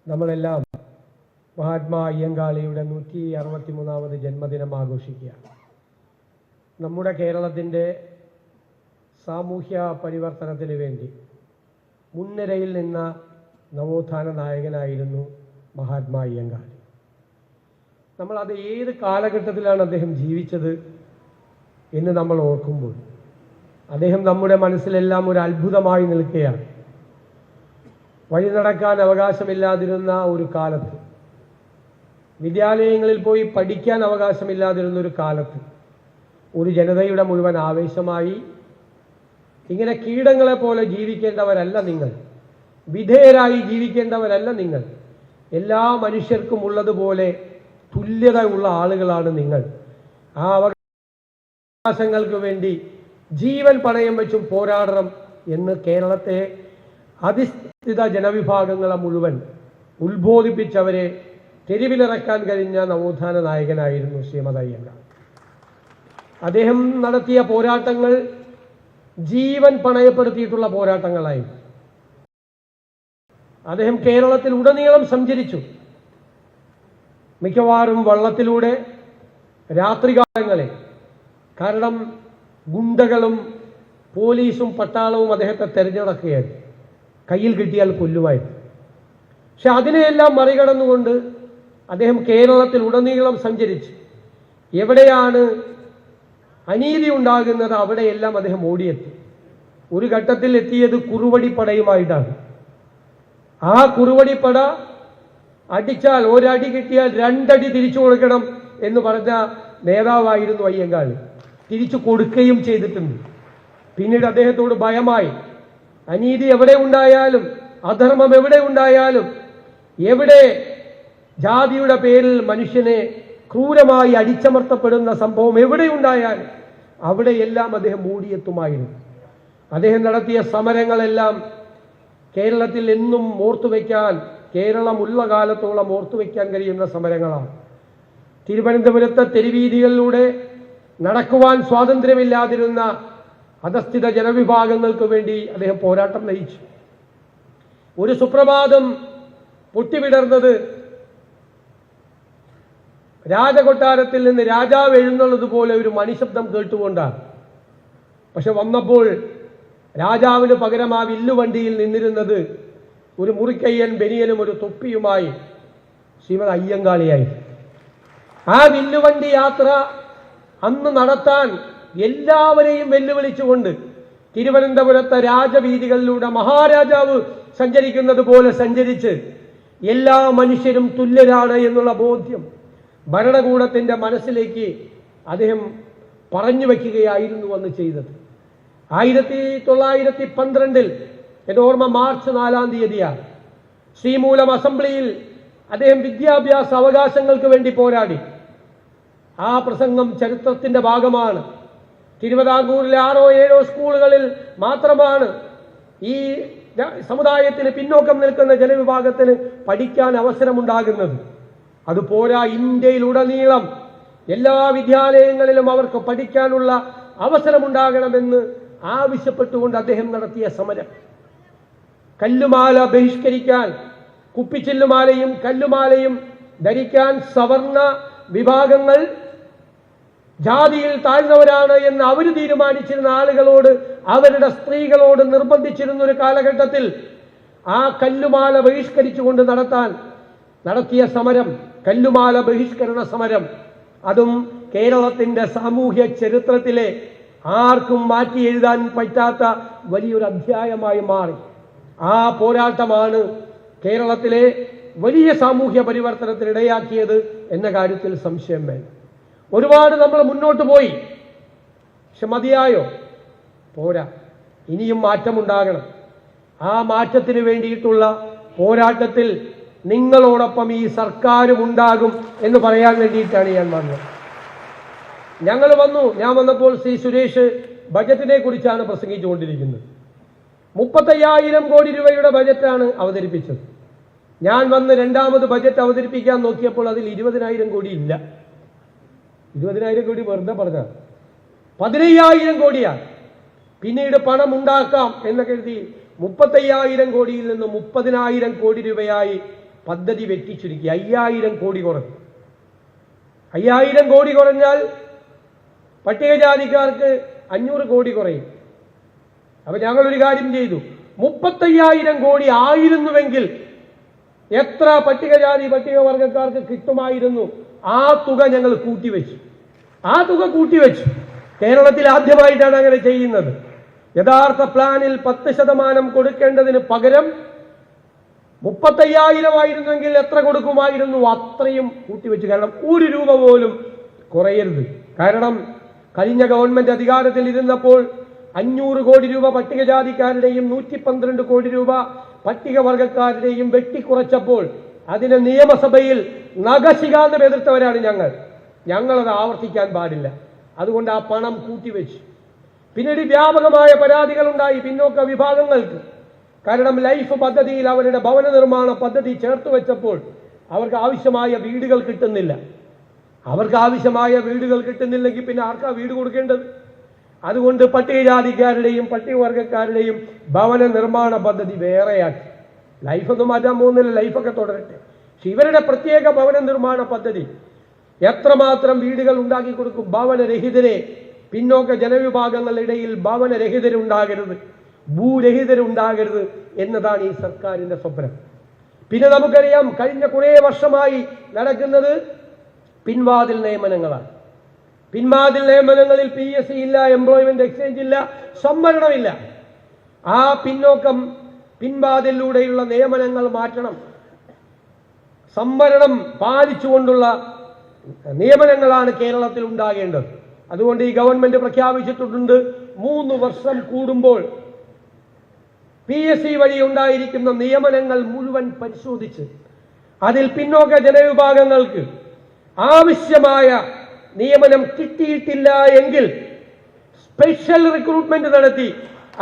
നമ്മളെല്ലാം മഹാത്മാ അയ്യങ്കാളിയുടെ 163ാമത് ജന്മദിനം ആഘോഷിക്കുകയാണ്. നമ്മുടെ കേരളത്തിൻ്റെ സാമൂഹ്യ പരിവർത്തനത്തിന് വേണ്ടി മുൻനിരയിൽ നിന്ന നവോത്ഥാന നായകനായിരുന്നു മഹാത്മാ അയ്യങ്കാളി. നമ്മളത് ഏത് കാലഘട്ടത്തിലാണ് അദ്ദേഹം ജീവിച്ചത് എന്ന് നമ്മൾ ഓർക്കുമ്പോൾ അദ്ദേഹം നമ്മുടെ മനസ്സിലെല്ലാം ഒരു അത്ഭുതമായി നിൽക്കുകയാണ്. വഴി നടക്കാൻ അവകാശമില്ലാതിരുന്ന ഒരു കാലത്ത്, വിദ്യാലയങ്ങളിൽ പോയി പഠിക്കാൻ അവകാശമില്ലാതിരുന്ന ഒരു കാലത്ത് ഒരു ജനതയുടെ മുഴുവൻ ആവേശമായി, ഇങ്ങനെ കീടങ്ങളെ പോലെ ജീവിക്കേണ്ടവരല്ല നിങ്ങൾ, വിധേയരായി ജീവിക്കേണ്ടവരല്ല നിങ്ങൾ, എല്ലാ മനുഷ്യർക്കും ഉള്ളതുപോലെ തുല്യത ഉള്ള ആളുകളാണ് നിങ്ങൾ, ആ അവകാശങ്ങൾക്ക് വേണ്ടി ജീവൻ പണയം വെച്ചും പോരാടണം എന്ന് കേരളത്തെ അധിഷ്ഠിത ജനവിഭാഗങ്ങളെ മുഴുവൻ ഉത്ബോധിപ്പിച്ചവരെ തെരുവിലിറക്കാൻ കഴിഞ്ഞ നവോത്ഥാന നായകനായിരുന്നു ശ്രീമതി അയ്യങ്കാളി. അദ്ദേഹം നടത്തിയ പോരാട്ടങ്ങൾ ജീവൻ പണയപ്പെടുത്തിയിട്ടുള്ള പോരാട്ടങ്ങളായി. അദ്ദേഹം കേരളത്തിൽ ഉടനീളം സഞ്ചരിച്ചു. മിക്കവാറും വള്ളത്തിലൂടെ രാത്രികാലങ്ങളിൽ, കാരണം ഗുണ്ടകളും പോലീസും പട്ടാളവും അദ്ദേഹത്തെ തെരഞ്ഞെടുക്കുകയായിരുന്നു, കയ്യിൽ കിട്ടിയാൽ കൊല്ലുമായിരുന്നു. പക്ഷെ അതിനെയെല്ലാം മറികടന്നുകൊണ്ട് അദ്ദേഹം കേരളത്തിൽ ഉടനീളം സഞ്ചരിച്ചു. എവിടെയാണ് അനീതി ഉണ്ടാകുന്നത് അവിടെയെല്ലാം അദ്ദേഹം ഓടിയെത്തി. ഒരു ഘട്ടത്തിൽ എത്തിയത് കുറുവടിപ്പടയുമായിട്ടാണ്. ആ കുറുവടിപ്പട അടിച്ചാൽ, ഒരടി കിട്ടിയാൽ 2 അടി തിരിച്ചു കൊടുക്കണം എന്ന് പറഞ്ഞ നേതാവായിരുന്നു അയ്യങ്കാളി. തിരിച്ചു കൊടുക്കുകയും ചെയ്തിട്ടുണ്ട്. പിന്നീട് അദ്ദേഹത്തോട് ഭയമായി. അനീതി എവിടെ ഉണ്ടായാലും, അധർമ്മം എവിടെ ഉണ്ടായാലും, എവിടെ ജാതിയുടെ പേരിൽ മനുഷ്യനെ ക്രൂരമായി അടിച്ചമർത്തപ്പെടുന്ന സംഭവം എവിടെയുണ്ടായാലും അവിടെയെല്ലാം അദ്ദേഹം ഓടിയെത്തുമായിരുന്നു. അദ്ദേഹം നടത്തിയ സമരങ്ങളെല്ലാം കേരളത്തിൽ എന്നും ഓർത്തുവെക്കാൻ, കേരളമുള്ള കാലത്തോളം ഓർത്തുവെക്കാൻ കഴിയുന്ന സമരങ്ങളാണ്. തിരുവനന്തപുരത്തെ തെരുവീതികളിലൂടെ നടക്കുവാൻ സ്വാതന്ത്ര്യമില്ലാതിരുന്ന അധസ്ഥിത ജനവിഭാഗങ്ങൾക്ക് വേണ്ടി അദ്ദേഹം പോരാട്ടം നയിച്ചു. ഒരു സുപ്രഭാതം പൊട്ടിവിടർന്നത് രാജകൊട്ടാരത്തിൽ നിന്ന് രാജാവ് എഴുന്നള്ളതുപോലെ ഒരു മണിശബ്ദം കേട്ടുകൊണ്ടാണ്. പക്ഷെ വന്നപ്പോൾ രാജാവിന് പകരം ആ വില്ലുവണ്ടിയിൽ നിന്നിരുന്നത് ഒരു മുറിക്കയ്യൻ ബനിയനും ഒരു തൊപ്പിയുമായി ശ്രീമതി അയ്യങ്കാളിയായി. ആ വില്ലുവണ്ടി യാത്ര അന്ന് നടത്താൻ എല്ലാവരെയും വെല്ലുവിളിച്ചുകൊണ്ട് തിരുവനന്തപുരത്തെ രാജവീതികളിലൂടെ മഹാരാജാവ് സഞ്ചരിക്കുന്നത് പോലെ സഞ്ചരിച്ച് എല്ലാ മനുഷ്യരും തുല്യരാണ് എന്നുള്ള ബോധ്യം ഭരണകൂടത്തിന്റെ മനസ്സിലേക്ക് അദ്ദേഹം പറഞ്ഞു വയ്ക്കുകയായിരുന്നു അന്ന് ചെയ്തത്. 1912 എൻ്റെ ഓർമ്മ മാർച്ച് 4-ാം തീയതിയാണ്. ശ്രീമൂലം അസംബ്ലിയിൽ അദ്ദേഹം വിദ്യാഭ്യാസ അവകാശങ്ങൾക്ക് വേണ്ടി പോരാടി. ആ പ്രസംഗം ചരിത്രത്തിന്റെ ഭാഗമാണ്. തിരുവിതാംകൂറിലെ 6-7 സ്കൂളുകളിൽ മാത്രമാണ് ഈ സമുദായത്തിന് പിന്നോക്കം നിൽക്കുന്ന ജനവിഭാഗത്തിന് പഠിക്കാൻ അവസരമുണ്ടാകുന്നത്. അതുപോരാ, ഇന്ത്യയിലുടനീളം എല്ലാ വിദ്യാലയങ്ങളിലും അവർക്ക് പഠിക്കാനുള്ള അവസരമുണ്ടാകണമെന്ന് ആവശ്യപ്പെട്ടുകൊണ്ട് അദ്ദേഹം നടത്തിയ സമരം. കല്ലുമാല ബഹിഷ്കരിക്കാൻ, കുപ്പിച്ചില്ലുമാലയും കല്ലുമാലയും ധരിക്കാൻ സവർണ വിഭാഗങ്ങൾ ജാതിയിൽ താഴ്ന്നവരാണ് എന്ന് അവർ തീരുമാനിച്ചിരുന്ന ആളുകളോട്, അവരുടെ സ്ത്രീകളോട് നിർബന്ധിച്ചിരുന്ന ഒരു കാലഘട്ടത്തിൽ ആ കല്ലുമാല ബഹിഷ്കരിച്ചുകൊണ്ട് നടത്തിയ സമരം, കല്ലുമാല ബഹിഷ്കരണ സമരം, അതും കേരളത്തിന്റെ സാമൂഹ്യ ചരിത്രത്തിലെ ആർക്കും മാറ്റി എഴുതാൻ പറ്റാത്ത വലിയൊരു അധ്യായമായി മാറി. ആ പോരാട്ടമാണ് കേരളത്തിലെ വലിയ സാമൂഹ്യ പരിവർത്തനത്തിനിടയാക്കിയത് എന്ന കാര്യത്തിൽ സംശയം വേണ്ട. ഒരുപാട് നമ്മൾ മുന്നോട്ട് പോയി. പക്ഷെ മതിയായോ? പോരാ, ഇനിയും മാറ്റമുണ്ടാകണം. ആ മാറ്റത്തിന് വേണ്ടിയിട്ടുള്ള പോരാട്ടത്തിൽ നിങ്ങളോടൊപ്പം ഈ സർക്കാരും ഉണ്ടാകും എന്ന് പറയാൻ വേണ്ടിയിട്ടാണ് ഞാൻ വന്നത്. ഞാൻ വന്നപ്പോൾ ശ്രീ സുരേഷ് ബജറ്റിനെ കുറിച്ചാണ് പ്രസംഗിച്ചുകൊണ്ടിരിക്കുന്നത്. 35,000 കോടി രൂപയുടെ ബജറ്റാണ് അവതരിപ്പിച്ചത്. ഞാൻ വന്ന് 2ാമത് ബജറ്റ് അവതരിപ്പിക്കാൻ നോക്കിയപ്പോൾ അതിൽ 20,000 കോടി ഇല്ല. 20,000 കോടി വെറുതെ പറഞ്ഞ 15,000 കോടിയാണ്. പിന്നീട് പണം ഉണ്ടാക്കാം എന്ന് കരുതി 35,000 കോടിയിൽ നിന്ന് 30,000 കോടി രൂപയായി പദ്ധതി വെട്ടിച്ചുരുക്കി. 5000 കോടി കുറഞ്ഞു. 5000 കോടി കുറഞ്ഞാൽ പട്ടികജാതിക്കാർക്ക് 500 കോടി കുറയും. അപ്പൊ ഞങ്ങളൊരു കാര്യം ചെയ്തു. 35,000 കോടി ആയിരുന്നുവെങ്കിൽ എത്ര പട്ടികജാതി പട്ടികവർഗക്കാർക്ക് കിട്ടുമായിരുന്നു, ആ തുക ഞങ്ങൾ കൂട്ടിവെച്ചു. കേരളത്തിൽ ആദ്യമായിട്ടാണ് അങ്ങനെ ചെയ്യുന്നത്. യഥാർത്ഥ പ്ലാനിൽ 10% കൊടുക്കേണ്ടതിന് പകരം 35,000 ആയിരുന്നെങ്കിൽ എത്ര കൊടുക്കുമായിരുന്നു, അത്രയും കൂട്ടിവെച്ചു. കാരണം 1 രൂപ പോലും കുറയരുത്. കാരണം കഴിഞ്ഞ ഗവൺമെന്റ് അധികാരത്തിൽ ഇരുന്നപ്പോൾ 500 കോടി രൂപ പട്ടികജാതിക്കാരുടെയും 112 കോടി രൂപ പട്ടികവർഗക്കാരുടെയും വെട്ടിക്കുറച്ചപ്പോൾ അതിനെ നിയമസഭയിൽ നഖശിഖാന്തം എതിർത്തവരാണ് ഞങ്ങളത് ആവർത്തിക്കാൻ പാടില്ല. അതുകൊണ്ട് ആ പണം കൂട്ടിവെച്ചു. പിന്നീട് വ്യാപകമായ പരാതികൾ ഉണ്ടായി പിന്നോക്ക വിഭാഗങ്ങൾക്ക്. കാരണം ലൈഫ് പദ്ധതിയിൽ അവരുടെ ഭവന നിർമ്മാണ പദ്ധതി ചേർത്ത് വെച്ചപ്പോൾ അവർക്ക് ആവശ്യമായ വീടുകൾ കിട്ടുന്നില്ലെങ്കിൽ പിന്നെ ആർക്കാ വീട് കൊടുക്കേണ്ടത്? അതുകൊണ്ട് പട്ടികജാതിക്കാരുടെയും പട്ടികവർഗക്കാരുടെയും ഭവന നിർമ്മാണ പദ്ധതി വേറെയാക്കി. ലൈഫൊന്നും മാറ്റാൻ പോകുന്നില്ല, ലൈഫൊക്കെ തുടരട്ടെ. പക്ഷെ ഇവരുടെ പ്രത്യേക ഭവന നിർമ്മാണ പദ്ധതി എത്രമാത്രം വീടുകൾ ഉണ്ടാക്കി കൊടുക്കും. ഭവനരഹിതരെ, പിന്നോക്ക ജനവിഭാഗങ്ങളുടെ ഇടയിൽ ഭവനരഹിതരുണ്ടാകരുത്, ഭൂരഹിതരുണ്ടാകരുത് എന്നതാണ് ഈ സർക്കാരിന്റെ സ്വപ്നം. പിന്നെ നമുക്കറിയാം, കഴിഞ്ഞ കുറേ വർഷമായി നടക്കുന്നത് പിൻവാതിൽ നിയമനങ്ങളാണ്. പിൻവാതിൽ നിയമനങ്ങളിൽ PSC ഇല്ല, എംപ്ലോയ്മെന്റ് എക്സ്ചേഞ്ച് ഇല്ല, സംവരണമില്ല. ആ പിന്നോക്കം പിൻവാതിലൂടെയുള്ള നിയമനങ്ങൾ മാറ്റണം. സംവരണം പാലിച്ചുകൊണ്ടുള്ള നിയമനങ്ങളാണ് കേരളത്തിൽ ഉണ്ടാകേണ്ടത്. അതുകൊണ്ട് ഈ ഗവൺമെന്റ് പ്രഖ്യാപിച്ചിട്ടുണ്ട് 3 വർഷം കൂടുമ്പോൾ PSC വഴി ഉണ്ടായിരിക്കുന്ന നിയമനങ്ങൾ മുഴുവൻ പരിശോധിച്ച് അതിൽ പിന്നോക്ക ജനവിഭാഗങ്ങൾക്ക് ആവശ്യമായ നിയമനം കിട്ടിയിട്ടില്ല എങ്കിൽ സ്പെഷ്യൽ റിക്രൂട്ട്മെന്റ് നടത്തി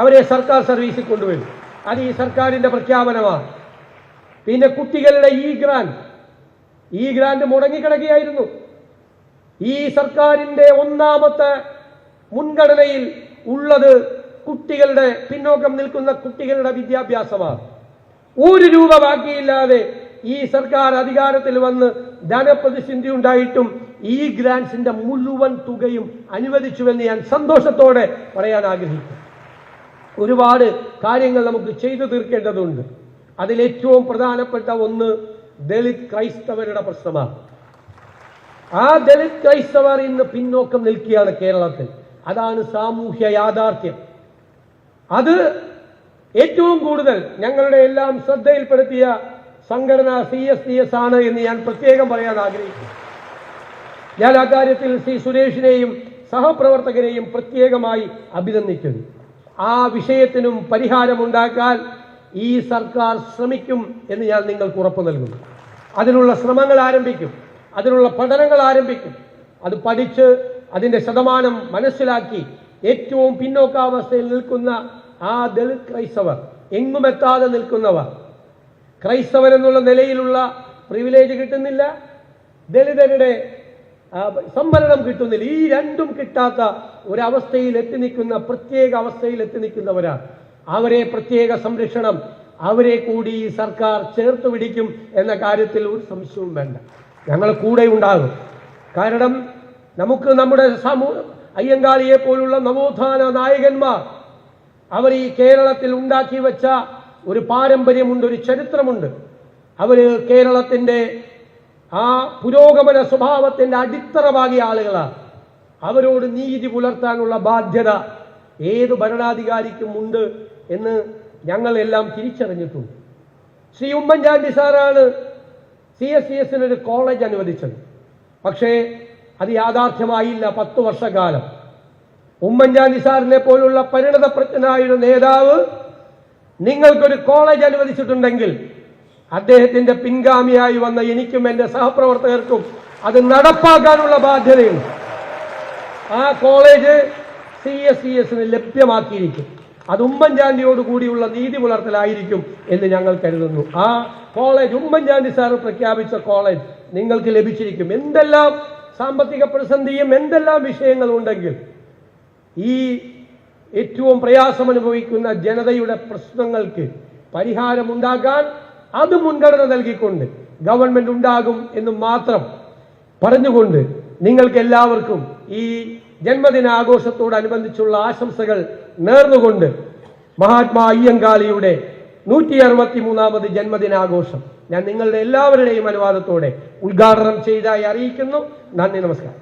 അവരെ സർക്കാർ സർവീസിൽ കൊണ്ടുവരും. അത് ഈ സർക്കാരിന്റെ പ്രഖ്യാപനമാണ്. പിന്നെ കുട്ടികളുടെ ഈ ഗ്രാന്റ് മുടങ്ങിക്കിടക്കുകയായിരുന്നു. ഈ സർക്കാരിന്റെ ഒന്നാമത്തെ മുൻഗണനയിൽ ഉള്ളത് കുട്ടികളുടെ, പിന്നോക്കം നിൽക്കുന്ന കുട്ടികളുടെ വിദ്യാഭ്യാസമാണ്. 1 രൂപ ബാക്കിയില്ലാതെ ഈ സർക്കാർ അധികാരത്തിൽ വന്ന് ധനപ്രതിസന്ധി ഉണ്ടായിട്ടും ഈ ഗ്രാന്റ്സിന്റെ മുഴുവൻ തുകയും അനുവദിച്ചുവെന്ന് ഞാൻ സന്തോഷത്തോടെ പറയാൻ ആഗ്രഹിക്കുന്നു. ഒരുപാട് കാര്യങ്ങൾ നമുക്ക് ചെയ്തു തീർക്കേണ്ടതുണ്ട്. അതിലേറ്റവും പ്രധാനപ്പെട്ട ഒന്ന് ദളിത് ക്രൈസ്തവരുടെ പ്രശ്നമാണ്. ആ ദളിത് ക്രൈസ്തവർ ഇന്ന് പിന്നോക്കം നിൽക്കുകയാണ് കേരളത്തിൽ. അതാണ് സാമൂഹ്യ യാഥാർത്ഥ്യം. അത് ഏറ്റവും കൂടുതൽ ഞങ്ങളുടെ എല്ലാം ശ്രദ്ധയിൽപ്പെടുത്തിയ സംഘടന CSDS ആണ് എന്ന് ഞാൻ പ്രത്യേകം പറയാൻ ആഗ്രഹിക്കുന്നു. ഞാൻ അക്കാര്യത്തിൽ സുരേഷിനെയും സഹപ്രവർത്തകരെയും പ്രത്യേകമായി അഭിനന്ദിക്കുന്നു. ആ വിഷയത്തിനും പരിഹാരമുണ്ടാക്കാൻ ഈ സർക്കാർ ശ്രമിക്കും എന്ന് ഞാൻ നിങ്ങൾക്ക് ഉറപ്പു നൽകുന്നു. അതിനുള്ള ശ്രമങ്ങൾ ആരംഭിക്കും, അതിനുള്ള പഠനങ്ങൾ ആരംഭിക്കും. അത് പഠിച്ച് അതിന്റെ ശതമാനം മനസ്സിലാക്കി ഏറ്റവും പിന്നോക്കാവസ്ഥയിൽ നിൽക്കുന്ന ആ ദളിത് ക്രൈസ്തവർ, എങ്ങുമെത്താതെ നിൽക്കുന്നവർ, ക്രൈസ്തവരെന്നുള്ള നിലയിലുള്ള പ്രിവിലേജ് കിട്ടുന്നില്ല, ദളിതരുടെ സംവരണം കിട്ടുന്നില്ല, ഈ രണ്ടും കിട്ടാത്ത ഒരവസ്ഥയിൽ എത്തി നിൽക്കുന്ന, പ്രത്യേക അവസ്ഥയിൽ എത്തി നിൽക്കുന്നവരാണ്. അവരെ പ്രത്യേക സംരക്ഷണം, അവരെ കൂടി ഈ സർക്കാർ ചേർത്ത് പിടിക്കും എന്ന കാര്യത്തിൽ ഒരു സംശയവും വേണ്ട. ഞങ്ങൾ കൂടെ ഉണ്ടാകും. കാരണം നമുക്ക് നമ്മുടെ അയ്യങ്കാളിയെ പോലുള്ള നവോത്ഥാന നായകന്മാർ അവർ ഈ കേരളത്തിൽ ഉണ്ടാക്കി വെച്ച ഒരു പാരമ്പര്യമുണ്ട്, ഒരു ചരിത്രമുണ്ട്. അവര് കേരളത്തിന്റെ ആ പുരോഗമന സ്വഭാവത്തിന്റെ അടിത്തറ പാകിയ ആളുകളാണ്. അവരോട് നീതി പുലർത്താനുള്ള ബാധ്യത ഏത് ഭരണാധികാരിക്കും ഉണ്ട് എന്ന് ഞങ്ങളെല്ലാം തിരിച്ചറിഞ്ഞിട്ടുണ്ട്. ശ്രീ ഉമ്മൻചാണ്ടി സാറാണ് CSDS-ന് കോളേജ് അനുവദിച്ചത്. പക്ഷേ അത് യാഥാർത്ഥ്യമായില്ല 10 വർഷക്കാലം. ഉമ്മൻചാണ്ടി സാറിനെ പോലുള്ള പരിണതപ്രജ്ഞനായൊരു നേതാവ് നിങ്ങൾക്കൊരു കോളേജ് അനുവദിച്ചിട്ടുണ്ടെങ്കിൽ അദ്ദേഹത്തിന്റെ പിൻഗാമിയായി വന്ന എനിക്കും എന്റെ സഹപ്രവർത്തകർക്കും അത് നടപ്പാക്കാനുള്ള ബാധ്യതയുണ്ട്. ആ കോളേജ് CSDS-ന് ലഭ്യമാക്കിയിരിക്കും. അത് ഉമ്മൻചാണ്ടിയോട് കൂടിയുള്ള നീതി പുലർത്തലായിരിക്കും എന്ന് ഞങ്ങൾ കരുതുന്നു. ആ കോളേജ് ഉമ്മൻചാണ്ടി സാർ പ്രഖ്യാപിച്ച കോളേജ് നിങ്ങൾക്ക് ലഭിച്ചിരിക്കും. എന്തെല്ലാം സാമ്പത്തിക പ്രതിസന്ധിയും എന്തെല്ലാം വിഷയങ്ങളുണ്ടെങ്കിൽ ഈ ഏറ്റവും പ്രയാസമനുഭവിക്കുന്ന ജനതയുടെ പ്രശ്നങ്ങൾക്ക് പരിഹാരമുണ്ടാക്കാൻ അത് മുൻഗണന നൽകിക്കൊണ്ട് ഗവൺമെന്റ് ഉണ്ടാകും എന്ന് മാത്രം പറഞ്ഞുകൊണ്ട് നിങ്ങൾക്ക് എല്ലാവർക്കും ഈ ജന്മദിനാഘോഷത്തോടനുബന്ധിച്ചുള്ള ആശംസകൾ നേർന്നുകൊണ്ട് മഹാത്മാ അയ്യങ്കാളിയുടെ 163ാമത് ജന്മദിനാഘോഷം ഞാൻ നിങ്ങളുടെ എല്ലാവരുടെയും അനുവാദത്തോടെ ഉദ്ഘാടനം ചെയ്തതായി അറിയിക്കുന്നു. നന്ദി, നമസ്കാരം.